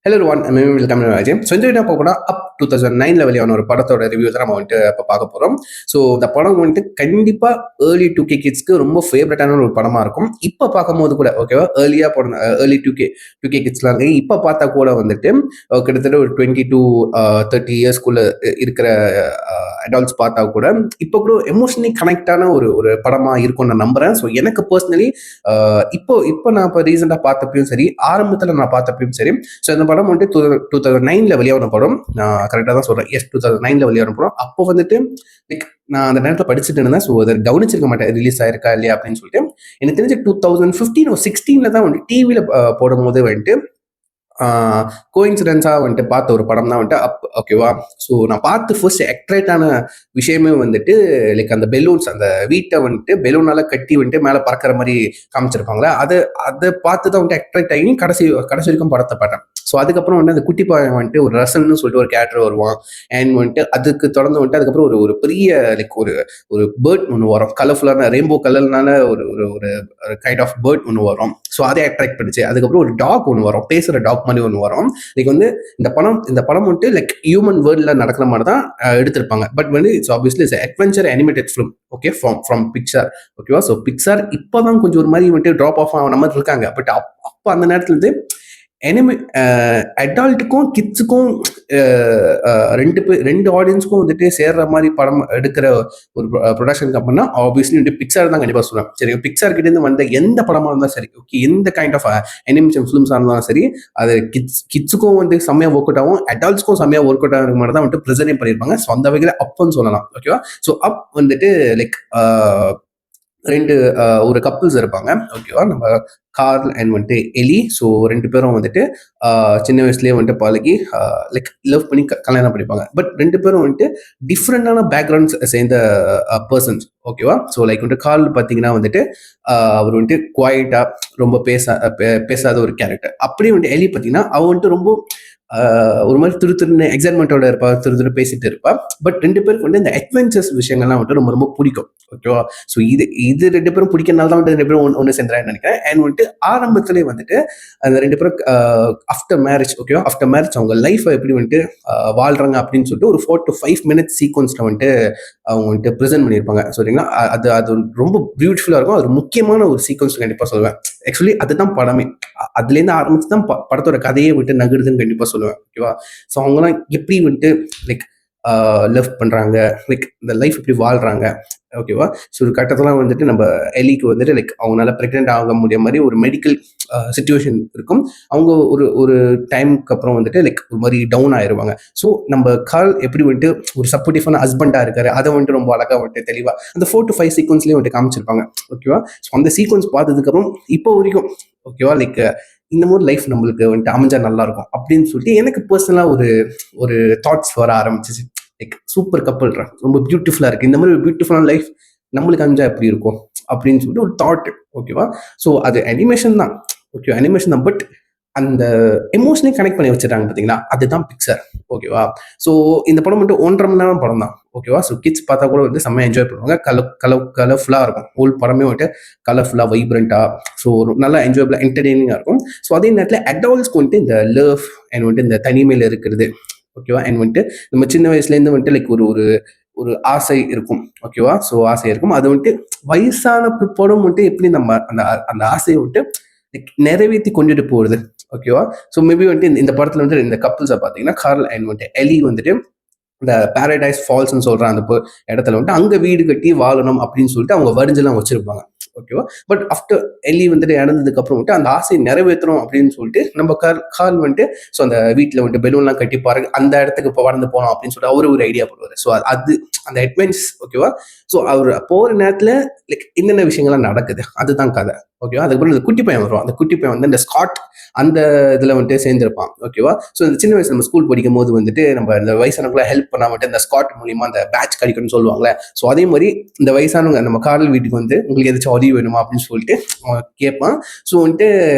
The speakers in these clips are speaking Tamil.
Hello one welcome Ajay. So இந்த வீடியோ போகக்கூட அப் 2009 வெளியான ஒரு படத்தோட ரிவ்யூ தான் நம்ம வந்துட்டு இப்போ பார்க்க போகிறோம். ஸோ இந்த படம் வந்துட்டு கண்டிப்பாக ஏர்லி 2K கிட்ஸ்க்கு ரொம்ப ஃபேவரட்டான ஒரு படமாக இருக்கும். இப்போ பார்க்கும்போது கூட ஓகேவா, ஏர்லியாக போன ஏர்லி 2K கிட்ஸ்லாம் இருக்கு. இப்போ பார்த்தா கூட வந்துட்டு கிட்டத்தட்ட ஒரு 20 to 30 இயர்ஸ்குள்ளே இருக்கிற அடால்ட்ஸ் பார்த்தா கூட இப்போ கூட எமோஷனலி கனெக்டான ஒரு ஒரு படமாக இருக்கும்னு நான் நம்புகிறேன். ஸோ எனக்கு பர்சனலி இப்போ நான் இப்போ ரீசெண்டாக பார்த்தப்பையும் சரி, ஆரம்பத்தில் நான் பார்த்தப்பையும் சரி, ஸோ இந்த படம் வந்துட்டு 2009 வெளியான படம். நான் கரெக்டாக தான் சொல்கிறேன். 2009 வெளியான படம். அப்போ வந்துட்டு லைக் நான் அந்த நேரத்தில் படிச்சுட்டு இருந்தேன். ஸோ அதை கவனிச்சிருக்க மாட்டேன் ரிலீஸ் ஆயிருக்கா இல்லையா அப்படின்னு சொல்லிட்டு. எனக்கு தெரிஞ்சு 2015 or 16 தான் வந்துட்டு டிவியில் போடும் போது வந்துட்டு கோயின்சிடென்ஸாக வந்துட்டு பார்த்த ஒரு படம் தான் வந்துட்டு ஓகேவா. ஸோ நான் பார்த்து ஃபர்ஸ்ட் அட்ராக்டான விஷயமே வந்துட்டு லைக் அந்த பெலூன்ஸ், அந்த வீட்டை வந்துட்டு பெலூனால கட்டி வந்துட்டு மேலே பறக்கிற மாதிரி காமிச்சிருப்பாங்களே, அதை பார்த்து தான் வந்துட்டு அட்ராக்ட் ஆகி கடைசி வரைக்கும் படத்தை பார்த்தேன். ஸோ அதுக்கப்புறம் வந்துட்டு அந்த குட்டி பையன் வந்துட்டு ஒரு ரசல்னு சொல்லிட்டு ஒரு கேரக்டர் வருவான். அண்ட் வந்துட்டு அதுக்கு தொடர்ந்து வந்துட்டு அதுக்கப்புறம் ஒரு ஒரு பெரிய லைக் ஒரு பேர்ட் ஒன்று வரும், கலர்ஃபுல்லான ரெயின்போ கலர்னால ஒரு ஒரு ஒரு கைண்ட் ஆஃப் பேர்ட் ஒன்று வரும். ஸோ அதை அட்ராக்ட் பண்ணிச்சு. அதுக்கப்புறம் ஒரு டாக் ஒன்று வரும், பேசுகிற டாக் மாதிரி ஒன்று வரும். லைக் வந்து இந்த படம் வந்துட்டு லைக் ஹியூமன் வேர்ல்டில் நடக்கிற மாதிரி தான் எடுத்திருப்பாங்க. பட் வந்து it's obviously it's adventure animated film. Okay, from Pixar. ஓகேவா. ஸோ பிக்சார் இப்போ தான் கொஞ்சம் ஒரு மாதிரி வந்துட்டு ட்ராப் ஆஃப் ஆன மாதிரி இருக்காங்க. பட் அப்போ அந்த நேரத்துல இருந்து அடால்ட்டுக்கும் கிட்ஸுக்கும் ரெண்டு ஆடியன்ஸ்க்கும் வந்துட்டு சேர்ற மாதிரி படம் எடுக்கிற ஒரு ப்ரொடக்ஷன் கம்பெனினா ஆப்வியஸ்லி வந்துட்டு பிக்சார் தான் கண்டிப்பாக சொல்லுவேன். சரி, பிக்சார் கிட்ட இருந்து வந்த எந்த படமா இருந்தாலும் சரி, ஓகே, எந்த கைண்ட் ஆஃப் அனிமேஷன் ஃபிலிம்ஸாக இருந்தாலும் சரி, அது கிட்ஸுக்கும் வந்து செம்மையாக ஒர்க் அவுட் ஆகும், அடால்ட்ஸ்க்கும் செம்மையாக ஒர்க் அவுட் ஆகிற மாதிரி தான் வந்துட்டு ப்ரெசென்ட் பண்ணியிருப்பாங்க. ஸோ அந்த வகையில் அப்னு சொல்லலாம். ஓகேவா. ஸோ அப் வந்துட்டு லைக் ரெண்டு ஒரு கப்புள்ஸ் இருப்பாங்க. ஓகேவா. நம்ம கார்ல் அண்ட் வந்துட்டு எலி. ஸோ ரெண்டு பேரும் வந்துட்டு சின்ன வயசுலேயே வந்துட்டு பழகி லைக் லவ் பண்ணி கல்யாணம் பண்ணிப்பாங்க. பட் ரெண்டு பேரும் வந்துட்டு டிஃப்ரெண்டான பேக்ரவுண்ட்ஸ் சேர்ந்த பர்சன்ஸ். ஓகேவா. ஸோ லைக் வந்துட்டு கார்ல் பார்த்தீங்கன்னா வந்துட்டு அவர் வந்துட்டு குவாய்ட்டாக ரொம்ப பேசாத ஒரு கேரக்டர். அப்படியே வந்துட்டு எலி பார்த்தீங்கன்னா அவன் வந்துட்டு ரொம்ப ஒரு மாதிரி திருன்னு எக்ஸைட்மெண்ட்டோட இருப்பா, திரு பேசிட்டு இருப்பா. பட் ரெண்டு பேருக்கு வந்து இந்த அட்வென்ச்சர்ஸ் விஷயங்கள்லாம் வந்துட்டு ரொம்ப ரொம்ப பிடிக்கும். ஓகேவா. ஸோ இது ரெண்டு பேரும் பிடிக்கிறனால தான் வந்துட்டு ரெண்டு பேரும் ஒன்று சேர்ந்துறான்னு நினைக்கிறேன். அண்ட் வந்துட்டு ஆரம்பத்திலே வந்துட்டு அந்த ரெண்டு பேரும் ஆஃப்டர் மேரேஜ், ஓகேவா, ஆஃப்டர் மேரேஜ் அவங்க லைஃப்பை எப்படி வந்துட்டு வாழ்றாங்க அப்படின்னு சொல்லிட்டு ஒரு 4 to 5 minutes சீக்வன்ஸில் வந்துட்டு அவங்க வந்துட்டு ப்ரெசென்ட் பண்ணியிருப்பாங்க. சரிங்களா. அது ரொம்ப பியூட்டிஃபுல்லாக இருக்கும். அது முக்கியமான ஒரு சீக்வன்ஸ் கண்டிப்பாக சொல்லுவேன். ஆக்சுவலி அதுதான் படமே. அதுலேருந்து ஆரம்பிச்சு தான் படத்தோட கதையை விட்டு நகருதுன்னு கண்டிப்பாக சொல்லுவேன். ஓகேவா. ஸோ அவங்கலாம் எப்படி வந்துட்டு லைக் லவ் பண்ணுறாங்க, லைக் இந்த லைஃப் எப்படி வாழ்கிறாங்க. ஓகேவா. ஸோ ஒரு கட்டத்தெல்லாம் வந்துட்டு நம்ம எலிக்கு வந்துட்டு லைக் அவங்களால ப்ரெக்னென்ட் ஆக முடிய மாதிரி ஒரு மெடிக்கல் சுச்சுவேஷன் இருக்கும். அவங்க ஒரு ஒரு டைமுக்கு அப்புறம் வந்துட்டு லைக் ஒரு மாதிரி டவுன் ஆயிடுவாங்க. ஸோ நம்ம கால் எப்படி வந்துட்டு ஒரு சப்போர்ட்டிவான ஹஸ்பண்டாக இருக்காரு, அதை வந்துட்டு ரொம்ப அழகாக வந்துட்டு தெளிவாக அந்த 4 to 5 சீக்வன்ஸ்லேயே வந்துட்டு காமிச்சிருப்பாங்க. ஓகேவா. ஸோ அந்த சீக்வன்ஸ் பார்த்ததுக்கப்புறம் இப்போ வரைக்கும் ஓகேவா லைக் இந்த மாதிரி லைஃப் நம்மளுக்கு வந்துட்டு அமைஞ்சா நல்லா இருக்கும் அப்படின்னு சொல்லிட்டு எனக்கு பர்சனலாக ஒரு ஒரு தாட்ஸ் வர ஆரம்பிச்சிச்சு. லைக் சூப்பர் கப்பல், ரொம்ப பியூட்டிஃபுல்லாக இருக்குது, இந்த மாதிரி ஒரு பியூட்டிஃபுல்லான லைஃப் நம்மளுக்கு அமைஞ்சா எப்படி இருக்கும் அப்படின்னு சொல்லிட்டு ஒரு தாட். ஓகேவா. ஸோ அது அனிமேஷன் தான். ஓகே, அனிமேஷன் தான். பட் அந்த எமோஷனே கனெக்ட் பண்ணி வச்சுட்டாங்க பார்த்தீங்களா, அதுதான் பிக்சர். ஓகேவா. ஸோ இந்த படம் மட்டும் 1.5 மணி நேரம் படம் தான். ஓகேவா. ஸோ கிட்ஸ் பார்த்தா கூட வந்து செம்மையாக என்ஜாய் பண்ணுவாங்க. கலர்ஃபுல்லாக இருக்கும். ஹோல் படமே வந்துட்டு கலர்ஃபுல்லாக வைப்ரண்ட்டாக, ஸோ நல்லா என்ஜாயபிளாக என்டர்டெய்னிங்காக இருக்கும். ஸோ அதே நேரத்தில் அடால்ட்ஸ்க்கு வந்துட்டு இந்த லவ் அண்ட் வந்துட்டு இந்த தனிமையில் இருக்கிறது. ஓகேவா. அண்ட் வந்துட்டு நம்ம சின்ன வயசுலேருந்து வந்துட்டு லைக் ஒரு ஒரு ஒரு ஆசை இருக்கும். ஓகேவா. ஸோ ஆசை இருக்கும். அது வந்துட்டு வயசான பிற்படும் வந்துட்டு எப்படி நம்ம அந்த அந்த ஆசையை வந்துட்டு நிறைவேற்றி கொண்டுட்டு போகுது. ஓகேவா. ஸோ மேபி வந்துட்டு இந்த படத்துல வந்துட்டு இந்த கப்புள்ஸை பார்த்தீங்கன்னா கார்ல் அண்ட் வந்துட்டு எலி வந்துட்டு இந்த பாரடைஸ் ஃபால்ஸ்ன்னு சொல்ற அந்த இடத்துல வந்துட்டு அங்கே வீடு கட்டி வாழணும் அப்படின்னு சொல்லிட்டு அவங்க வரிஞ்செல்லாம் வச்சிருப்பாங்க. ஓகேவா. பட் ஆஃப்டர் எலி வந்துட்டு இறந்ததுக்கு அப்புறம் வந்துட்டு அந்த ஆசையை நிறைவேற்றணும் அப்படின்னு சொல்லிட்டு நம்ம கால் வந்துட்டு ஸோ அந்த வீட்டில் வந்துட்டு பெலூன்லாம் கட்டி பாருங்க, அந்த இடத்துக்கு இப்போ வளர்ந்து போனோம் அப்படின்னு சொல்லிட்டு அவரு ஒரு ஐடியா பண்ணுவார். ஸோ அது அந்த அட்வென்ஸ். ஓகேவா. ஸோ அவர் போகிற நேரத்தில் லைக் என்னென்ன விஷயங்கள்லாம் நடக்குது அதுதான் கதை. ஓகேவா. அதுக்கப்புறம் இந்த குட்டி பையன் வரும். அந்த குட்டி பையன் வந்து இந்த ஸ்காட் அந்த இதில் வந்துட்டு சேர்ந்திருப்பான். ஓகேவா. ஸோ இந்த சின்ன வயசுல நம்ம ஸ்கூல் படிக்கும் போது வந்துட்டு நம்ம இந்த வயசானவங்களை ஹெல்ப் பண்ணா வந்துட்டு இந்த ஸ்காட் மூலியமா அந்த பேட்ச் கிடைக்கும்னு சொல்லுவாங்களே. ஸோ அதே மாதிரி இந்த வயசானவங்க நம்ம கார்ல் வீட்டுக்கு வந்து உங்களுக்கு எதாச்சும் உதவி வேணுமா அப்படின்னு சொல்லிட்டு அவன் கேட்பான். ஸோ வந்துட்டு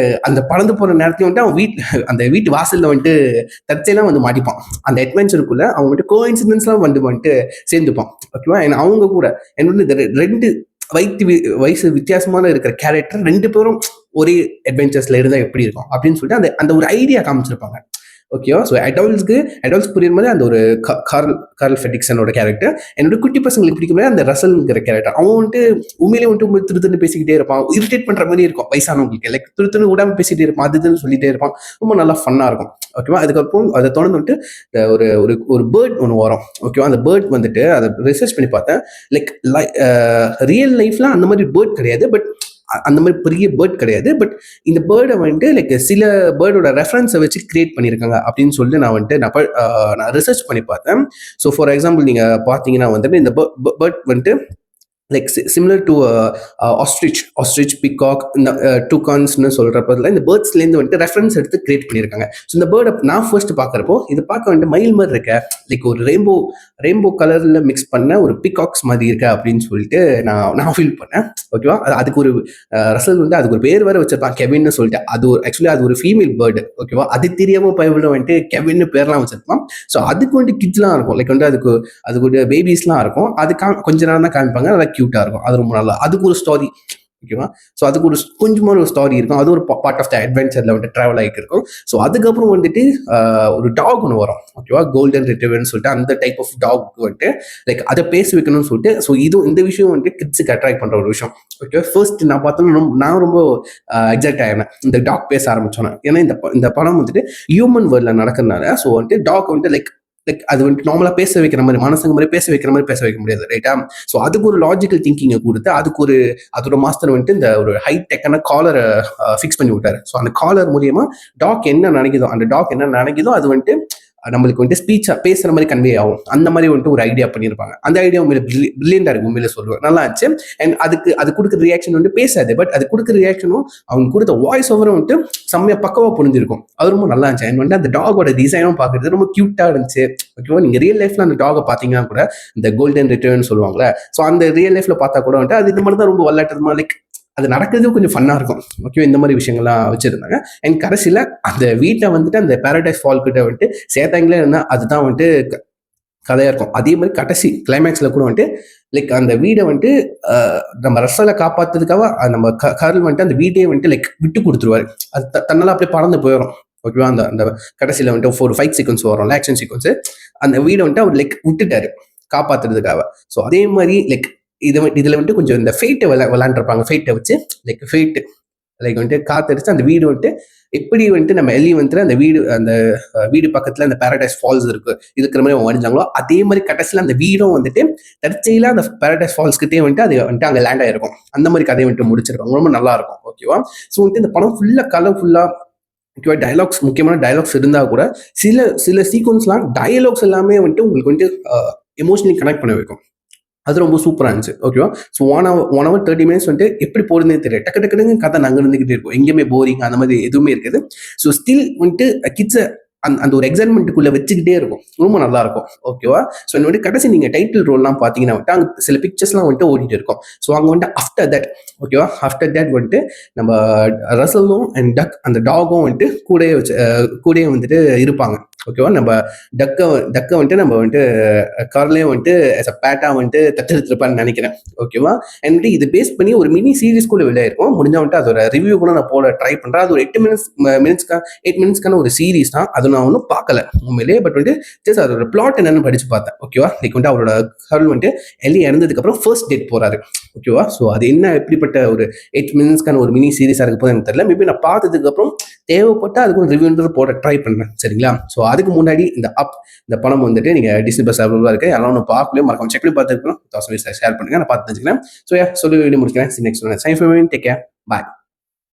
அந்த பறந்து போகிற நேரத்துல வந்துட்டு அவன் அந்த வீட்டு வாசலில் வந்துட்டு தற்செயலாம் வந்து மாட்டிப்பான். அந்த அட்வென்ச்சருக்குள்ள அவன் வந்துட்டு கோஇன்சிடென்ஸ்லாம் வந்துட்டு சேர்ந்துப்பான். ஓகேவா. அவங்க கூட என்னோட இந்த ரெண்டு வயசு வித்தியாசமான இருக்கிற கேரக்டர் ரெண்டு பேரும் ஒரே அட்வென்ச்சர்ஸ்ல இருந்தா எப்படி இருக்கும் அப்படின்னு சொல்லிட்டு அந்த அந்த ஒரு ஐடியா காமிச்சிருப்பாங்க. ஓகேவா. ஸோ அடல்ட்ஸ் புரியுற மாதிரி அந்த ஒரு கார்ல் ஃபெடிக்சனோட கேரக்டர், என்னோட குட்டி பசங்களுக்கு பிடிக்கும் போது அந்த ரசல்ங்கிற கேரக்டர், அவன் வந்துட்டு உண்மையிலே வந்துட்டு திருத்துன்னு பேசிக்கிட்டே இருப்பான், இரிட்டேட் பண்ற மாதிரி இருக்கும் வயசானவங்களுக்கு, லைக் திருத்துன்னு விடாம பேசிட்டே இருப்பான், அதுன்னு சொல்லிட்டே இருப்பான், ரொம்ப நல்லா ஃபன்னா இருக்கும். ஓகேவா. அதுக்கப்புறம் அதை தொடர்ந்து வந்துட்டு ஒரு ஒரு ஒரு பேர்ட் ஒன்று வரும். ஓகேவா. அந்த பேர்ட் வந்துட்டு அதை ரிசர்ச் பண்ணி பார்த்தேன். லைக் ரியல் லைஃப்ல அந்த மாதிரி பேர்ட் கிடையாது, பட் அந்த மாதிரி பெரிய பேர்ட் கிடையாது. பட் இந்த பேர்டை வந்துட்டு லைக் சில பேர்டோட ரெஃபரன்ஸை வச்சு கிரியேட் பண்ணியிருக்காங்க அப்படின்னு சொல்லிட்டு நான் வந்துட்டு நான் ரிசர்ச் பண்ணி பார்த்தேன். ஸோ ஃபார் எக்ஸாம்பிள் நீங்கள் பார்த்தீங்கன்னா வந்துட்டு இந்த பேர்ட் வந்துட்டு like similar to ostrich peacock இந்த டூகான்ஸ்னு சொல்கிறப்ப இந்த பேர்ட்ஸ்லேருந்து வந்துட்டு ரெஃபரன்ஸ் எடுத்து கிரியேட் பண்ணியிருக்காங்க. ஸோ இந்த பேர்டை நான் ஃபர்ஸ்ட் பார்க்குறப்போ இது பார்க்க வந்துட்டு மயில் மாதிரி இருக்க, லைக் ஒரு ரெயின்போ கலரில் மிக்ஸ் பண்ண ஒரு பிகாக்ஸ் மாதிரி இருக்க அப்படின்னு சொல்லிட்டு நான் ஃபீல் பண்ணேன். ஓகேவா. அதுக்கு ஒரு ரசல் வந்து அதுக்கு ஒரு பேர் வேறு வச்சிருப்பான், கெவின்னு சொல்லிட்டு. ஆக்சுவலி அது ஒரு ஃபீமேல் பேர்டு. ஓகேவா. அது தெரியாமல் பைபிள் வந்துட்டு கெவின்னு பேர்லாம் வச்சிருப்பான். ஸோ அதுக்கு வந்துட்டு கிட்ஸ்லாம் இருக்கும், லைக் வந்து அதுக்கு பேபிஸ்லாம் இருக்கும். அது கொஞ்ச நேரம் தான் காமிப்பாங்க, நல்லா க்யூட்டாக இருக்கும். அது ரொம்ப நல்லா, அதுக்கு ஒரு ஸ்டோரி. ஓகேவா. ஸோ அதுக்கு ஒரு கொஞ்சமான ஒரு ஸ்டோரி இருக்கும், அது ஒரு பார்ட் ஆஃப் த அட்வென்ச்சரில் வந்துட்டு ட்ராவல் ஆகிட்டு இருக்கும். ஸோ அதுக்கப்புறம் வந்துட்டு ஒரு டாக் ஒன்று வரும். ஓகேவா. கோல்டன் ரிட்ரீவர்னு சொல்லிட்டு அந்த டைப் ஆஃப் டாக் வந்துட்டு லைக் அதை பேச வைக்கணும்னு சொல்லிட்டு. ஸோ இந்த விஷயம் வந்துட்டு கிட்ஸுக்கு அட்ராக்ட் பண்ணுற ஒரு விஷயம். ஓகே. ஃபர்ஸ்ட் நான் பார்த்தோன்னா நான் ரொம்ப எக்ஸைட் ஆகினேன் இந்த டாக் பேச ஆரம்பிச்சோன்னே. ஏன்னா இந்த படம் வந்துட்டு ஹியூமன் வேர்ல்டில் நடக்கிறதுனால. ஸோ வந்துட்டு டாக் வந்துட்டு லைக் அது வந்துட்டு நார்மலாக பேச வைக்கிற மாதிரி, மனசுங்க மாதிரி பேச வைக்க முடியாது, ரைட்டா. ஸோ அதுக்கு ஒரு லாஜிக்கல் திங்கிங்கை கொடுத்து அதோட மாஸ்டர் வந்துட்டு இந்த ஒரு ஹை டெக்கான காலரை ஃபிக்ஸ் பண்ணி விட்டாரு. ஸோ அந்த காலர் மூலியமா டாக் என்ன நினைக்குதோ அது வந்துட்டு நம்மளுக்கு வந்துட்டு ஸ்பீச்சா பேசுற மாதிரி கன்வே ஆகும். அந்த மாதிரி வந்துட்டு ஒரு ஐடியா பண்ணியிருப்பாங்க. அந்த ஐடியா உண்மையில பிரில்லியண்டா இருக்கு, உண்மையில சொல்லுவேன், நல்லா இருந்துச்சு. அண்ட் அது கொடுக்குற ரியாக்ஷன் வந்து பேசாது, பட் அது கொடுக்குற ரியாக்ஷனும் அவங்க கொடுத்த வாய்ஸ் ஓவரும் வந்துட்டு செம்மையா பக்கவா புரிஞ்சிருக்கும். அது ரொம்ப நல்லா இருந்துச்சு. அண்ட் வந்துட்டு அந்த டாகோட டிசைனும் பார்க்கறது ரொம்ப கியூட்டா இருந்துச்சு. ஓகேவா. நீங்க ரியல் லைஃப்ல அந்த டாகை பார்த்தீங்கன்னா கூட இந்த கோல்டன் ரிட்டர்ன் சொல்லுவாங்களே, ஸோ அந்த ரியல் லைஃப்ல பார்த்தா கூட வந்துட்டு அது இந்த மாதிரி தான் ரொம்ப விளையாட்டுமா, லைக் அது நடக்கிறது கொஞ்சம் ஃபன்னா இருக்கும். ஓகே. இந்த மாதிரி விஷயங்கள்லாம் வச்சிருந்தாங்க. அண்ட் கடைசியில் அந்த வீட்டை வந்துட்டு அந்த பேரடைஸ் ஃபால் கிட்ட வந்துட்டு சேர்த்தாங்களே இருந்தால் அதுதான் வந்துட்டு கதையாக இருக்கும். அதே மாதிரி கடைசி கிளைமேக்ஸில் கூட வந்துட்டு லைக் அந்த வீடை வந்துட்டு நம்ம ரசலை காப்பாற்றுறதுக்காக நம்ம கர்ல் வந்துட்டு அந்த வீட்டையே வந்துட்டு லைக் விட்டு கொடுத்துருவாரு. அது தன்னால அப்படியே பறந்து போயிடும். ஓகேவா. அந்த கடைசியில் வந்துட்டு ஒரு ஃபைட் சீக்வன்ஸ் வரும், ஆக்ஷன் சீக்வன்ஸ். அந்த வீடை வந்துட்டு அவர் லைக் விட்டுட்டாரு காப்பாற்றுறதுக்காக. ஸோ அதே மாதிரி லைக் இதுல வந்துட்டு கொஞ்சம் இந்த ஃபேட்டை விளையாண்டுருப்பாங்க. ஃபேட்டை வச்சு லைக் வந்துட்டு காத்தடிச்சு அந்த வீடு வந்துட்டு எப்படி வந்துட்டு நம்ம எல்லி வந்துட்டு அந்த வீடு பக்கத்துல அந்த பேரடைஸ் ஃபால்ஸ் இருக்கிற மாதிரி வரைஞ்சாங்களோ அதே மாதிரி கடைசியில் அந்த வீடும் வந்துட்டு தற்செயலா அந்த பேரடைஸ் ஃபால்ஸ் கிட்டே வந்துட்டு அது வந்துட்டு அங்கே லேண்ட் ஆயிருக்கும். அந்த மாதிரி கதையை வந்துட்டு முடிச்சிருப்பாங்க. ரொம்ப நல்லா இருக்கும். ஓகேவா. ஸோ வந்துட்டு இந்த படம் ஃபுல்லா கலர்ஃபுல்லா ஓகேவா. டைலாக்ஸ், முக்கியமான டைலாக்ஸ் இருந்தா கூட சில சீக்வன்ஸ்லாம் டைலாக்ஸ் எல்லாமே வந்துட்டு உங்களுக்கு வந்துட்டு எமோஷனலி கனெக்ட் பண்ண வைக்கும். அது ரொம்ப சூப்பராக இருந்துச்சு. ஓகேவா. ஸோ 1 hour 30 minutes வந்துட்டு எப்படி போடுறதுனே தெரியல, டக்குன்னு கதை நாங்கள் இருந்துகிட்டே இருக்கும், எங்கேயுமே போரிங் அந்த மாதிரி எதுவுமே இருக்குது. ஸோ ஸ்டில் வந்துட்டு கிட்ஸை அந்த ஒரு எக்ஸைட்மெண்ட்டுக்குள்ள வச்சுக்கிட்டே இருக்கும். ரொம்ப நல்லா இருக்கும். ஓகேவா. ஸோ வந்துட்டு கடைசி நீங்கள் டைட்டில் ரோல்லாம் பார்த்தீங்கன்னா வந்துட்டு அங்கே சில பிக்சர்ஸ்லாம் வந்துட்டு ஓடிட்டு இருக்கும். ஸோ அங்கே வந்துட்டு ஆஃப்டர் தட் வந்துட்டு நம்ம ரசலும் அண்ட் டக் அந்த டாகும் வந்துட்டு கூடயே வந்துட்டு இருப்பாங்க. ஓகேவா. நம்ம டக்கை வந்துட்டு நம்ம வந்துட்டு கார்லேயும் வந்துட்டு as a பேட்டா வந்துட்டு தத்தெடுத்திருப்பான்னு நினைக்கிறேன். ஓகேவா. அண்ட் இது பேஸ் பண்ணி ஒரு மினி சீரீஸ் கூட வெளியாயிருக்கும். முடிஞ்சா வந்துட்டு அதோட ரிவ்யூ கூட நான் போட ட்ரை பண்றேன். அது ஒரு 8 மினிட்ஸ்க்கான ஒரு சீரீஸ் தான். அது நான் ஒன்றும் பார்க்கல உண்மையிலேயே, பட் வந்துட்டு ஜஸ்ட் அதோட பிளாட் என்னன்னு படிச்சு பார்த்தேன். ஓகேவா. லைக் வந்துட்டு அவரோட கர்ல் வந்துட்டு எல்லி இறந்ததுக்கு அப்புறம் ஃபர்ஸ்ட் டேட் போறாரு. ஓகேவா. ஸோ அது என்ன எப்படிப்பட்ட ஒரு 8 மினிட்ஸ்க்கான ஒரு மினி சீரீஸா இருக்க போது எனக்கு தெரியல. மேபி நான் பார்த்ததுக்கு அப்புறம் தேவைப்பட்டா அதுக்கு ரிவ்யூன்றது போட ட்ரை பண்ணேன். சரிங்களா. ஸோ அதுக்கு முன்னாடி இந்த படம் வந்துட்டு நீங்க டிஸ்னி பிளஸ் அவைலபிளா இருக்கு. யாரும் ஒன்று பார்க்கலையோ மறக்காம செக் பண்ணி பார்த்துருக்கணும். ஷேர் பண்ணுங்க, நான் பார்த்து தெரிஞ்சுக்கிறேன். ஸோ சொல்லி முடிக்கிறேன். Next take care. பாய்.